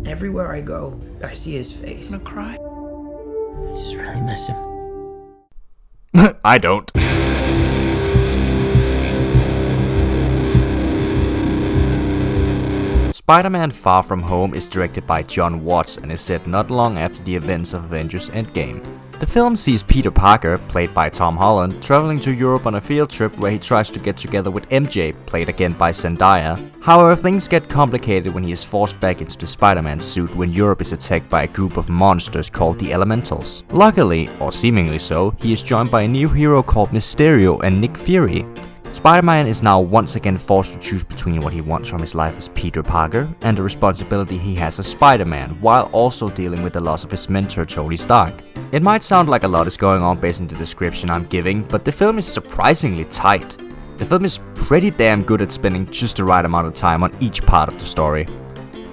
Everywhere I go, I see his face. I'm gonna cry. I just really miss him. I don't. Spider-Man Far From Home is directed by John Watts and is set not long after the events of Avengers Endgame. The film sees Peter Parker, played by Tom Holland, traveling to Europe on a field trip where he tries to get together with MJ, played again by Zendaya. However, things get complicated when he is forced back into the Spider-Man suit when Europe is attacked by a group of monsters called the Elementals. Luckily, or seemingly so, he is joined by a new hero called Mysterio and Nick Fury. Spider-Man is now once again forced to choose between what he wants from his life as Peter Parker and the responsibility he has as Spider-Man, while also dealing with the loss of his mentor Tony Stark. It might sound like a lot is going on based on the description I'm giving, but the film is surprisingly tight. The film is pretty damn good at spending just the right amount of time on each part of the story.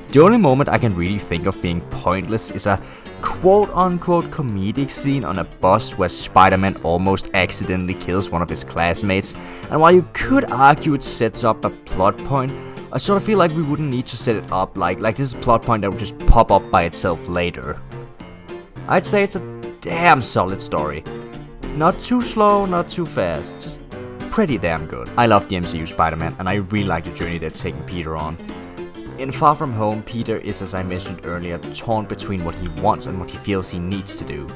The only moment I can really think of being pointless is a quote-unquote comedic scene on a bus where Spider-Man almost accidentally kills one of his classmates, and while you could argue it sets up a plot point, I sort of feel like we wouldn't need to set it up like this is a plot point that would just pop up by itself later. I'd say it's a damn solid story. Not too slow, not too fast, just pretty damn good. I love the MCU Spider-Man, and I really like the journey they're taking Peter on. In Far From Home, Peter is, as I mentioned earlier, torn between what he wants and what he feels he needs to do.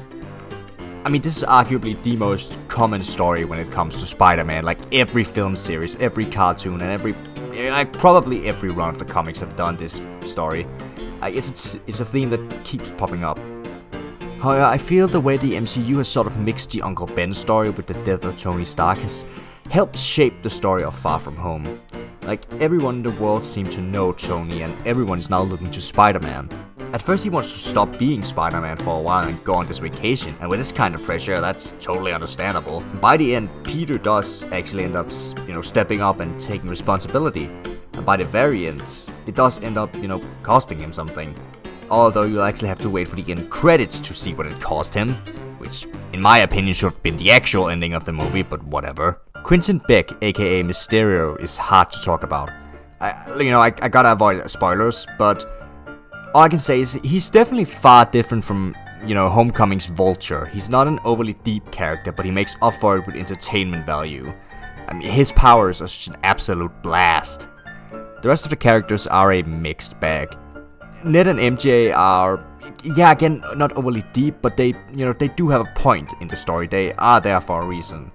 I mean, this is arguably the most common story when it comes to Spider-Man. Like, every film series, every cartoon, and probably every run of the comics have done this story. It's a theme that keeps popping up. However, I feel the way the MCU has sort of mixed the Uncle Ben story with the death of Tony Stark has helped shape the story of Far From Home. Like, everyone in the world seems to know Tony, and everyone is now looking to Spider-Man. At first he wants to stop being Spider-Man for a while and go on this vacation, and with this kind of pressure, that's totally understandable. By the end, Peter does actually end up, stepping up and taking responsibility. And by the very end, it does end up, costing him something. Although you'll actually have to wait for the end credits to see what it cost him, which, in my opinion, should have been the actual ending of the movie, but whatever. Quentin Beck, aka Mysterio, is hard to talk about. I gotta avoid spoilers, but all I can say is he's definitely far different from, Homecoming's Vulture. He's not an overly deep character, but he makes up for it with entertainment value. I mean, his powers are just an absolute blast. The rest of the characters are a mixed bag. Ned and MJ are, again, not overly deep, but they do have a point in the story. They are there for a reason.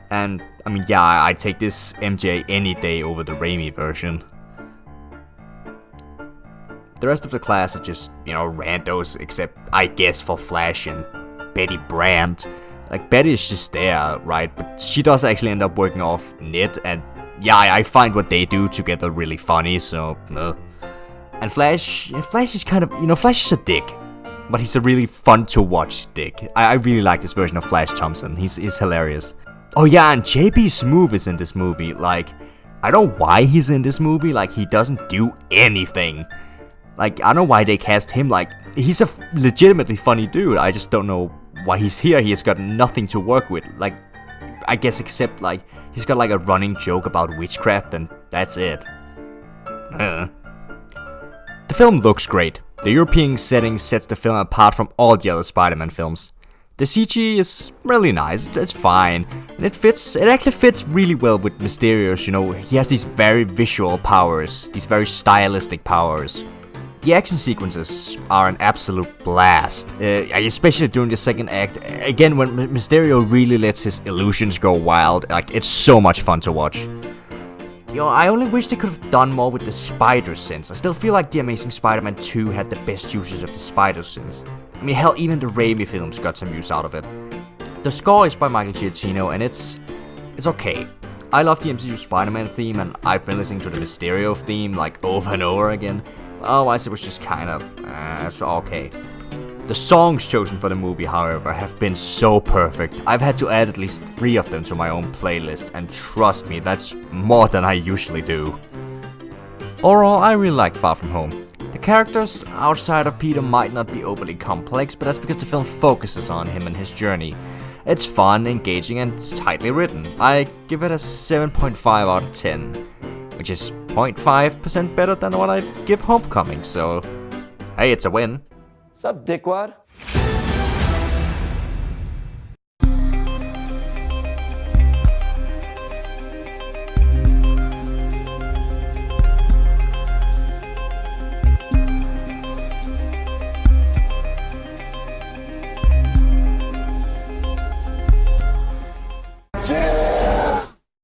And, I'd take this MJ any day over the Raimi version. The rest of the class are just, randos, except, I guess, for Flash and Betty Brant. Like, Betty is just there, right? But she does actually end up working off Ned, and I find what they do together really funny, so, And Flash is kind of, Flash is a dick. But he's a really fun to watch dick. I really like this version of Flash Thompson, he's hilarious. Oh yeah, and JB Smoove is in this movie. Like, I don't know why he's in this movie. Like, he doesn't do anything. Like, I don't know why they cast him. Like, he's a legitimately funny dude. I just don't know why he's here. He has got nothing to work with. Like, I guess except, like, he's got, like, a running joke about witchcraft, and that's it. The film looks great. The European setting sets the film apart from all the other Spider-Man films. The CG is really nice, it's fine, and it actually fits really well with Mysterio's, he has these very visual powers, these very stylistic powers. The action sequences are an absolute blast, especially during the second act, again when Mysterio really lets his illusions go wild, like it's so much fun to watch. I only wish they could have done more with the spider sense. I still feel like The Amazing Spider-Man 2 had the best uses of the spider sense. I mean, hell, even the Raimi films got some use out of it. The score is by Michael Giacchino, and it's okay. I love the MCU Spider-Man theme, and I've been listening to the Mysterio theme, like, over and over again. Otherwise, it was just kind of, it's okay. The songs chosen for the movie, however, have been so perfect. I've had to add at least 3 of them to my own playlist, and trust me, that's more than I usually do. Overall, I really like Far From Home. The characters outside of Peter might not be overly complex, but that's because the film focuses on him and his journey. It's fun, engaging, and tightly written. I give it a 7.5 out of 10, which is 0.5% better than what I'd give Homecoming, so Hey, it's a win. Sup, dickwad?